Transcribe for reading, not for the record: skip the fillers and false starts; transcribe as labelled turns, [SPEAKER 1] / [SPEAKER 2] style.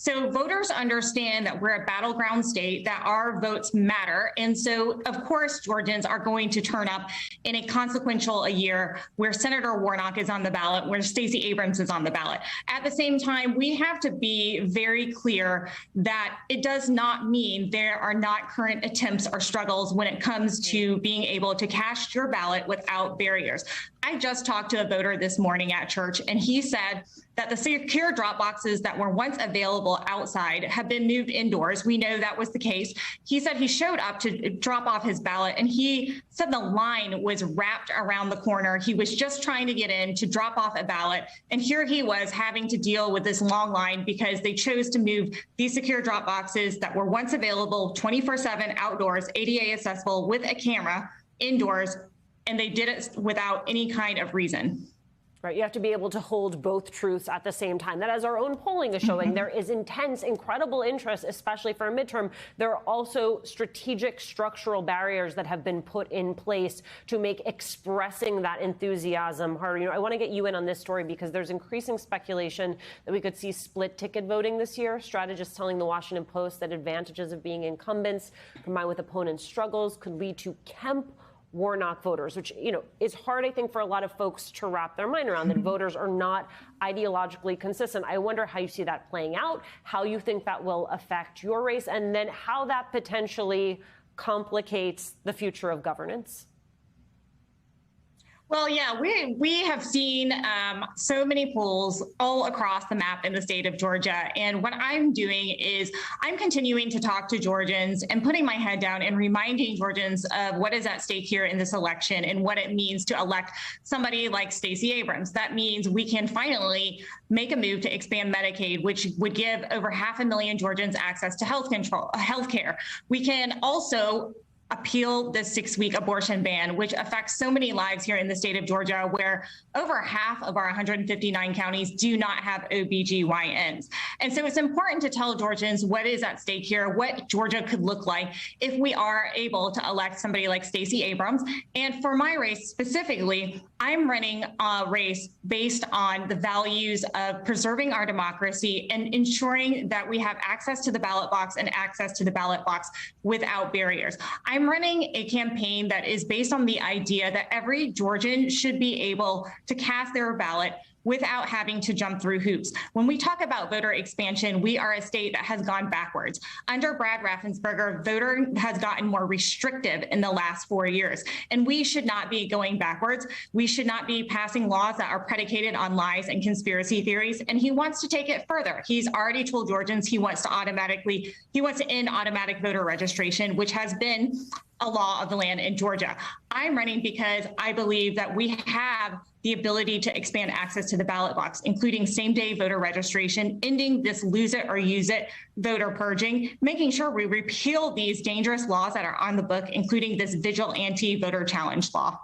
[SPEAKER 1] So voters understand that we're a battleground state, that our votes matter. And so, of course, Georgians are going to turn up in a consequential year where Senator Warnock is on the ballot, where Stacey Abrams is on the ballot. At the same time, we have to be very clear that it does not mean there are not current attempts or struggles when it comes to being able to cast your ballot without barriers. I just talked to a voter this morning at church, and he said that the secure drop boxes that were once available outside have been moved indoors. We know that was the case. He said he showed up to drop off his ballot, and he said the line was wrapped around the corner. He was just trying to get in to drop off a ballot, and here he was having to deal with this long line because they chose to move these secure drop boxes that were once available 24/7 outdoors, ADA accessible with a camera indoors, and they did it without any kind of reason.
[SPEAKER 2] Right. You have to be able to hold both truths at the same time. That, as our own polling is showing, there is intense, incredible interest, especially for a midterm. There are also strategic structural barriers that have been put in place to make expressing that enthusiasm harder. You know, I want to get you in on this story because there's increasing speculation that we could see split ticket voting this year. Strategists telling the Washington Post that advantages of being incumbents combined with opponents' struggles could lead to Kemp Warnock voters, which, you know, is hard, I think, for a lot of folks to wrap their mind around, that voters are not ideologically consistent. I wonder how you see that playing out, how you think that will affect your race, and then how that potentially complicates the future of governance.
[SPEAKER 1] Well, yeah, we have seen so many polls all across the map in the state of Georgia. And what I'm doing is I'm continuing to talk to Georgians and putting my head down and reminding Georgians of what is at stake here in this election and what it means to elect somebody like Stacey Abrams. That means we can finally make a move to expand Medicaid, which would give over 500,000 Georgians access to health care. We can also appeal the 6-week abortion ban, which affects so many lives here in the state of Georgia, where over half of our 159 counties do not have OBGYNs. And so it's important to tell Georgians what is at stake here, what Georgia could look like if we are able to elect somebody like Stacey Abrams. And for my race specifically, I'm running a race based on the values of preserving our democracy and ensuring that we have access to the ballot box and access to the ballot box without barriers. I'm running a campaign that is based on the idea that every Georgian should be able to cast their ballot without having to jump through hoops. When we talk about voter expansion, we are a state that has gone backwards. Under Brad Raffensperger, voting has gotten more restrictive in the last 4 years, and we should not be going backwards. We should not be passing laws that are predicated on lies and conspiracy theories, and he wants to take it further. He's already told Georgians he wants to end automatic voter registration, which has been a law of the land in Georgia. I'm running because I believe that we have the ability to expand access to the ballot box, including same-day voter registration, ending this lose it or use it voter purging, making sure we repeal these dangerous laws that are on the book, including this vigilante voter challenge law.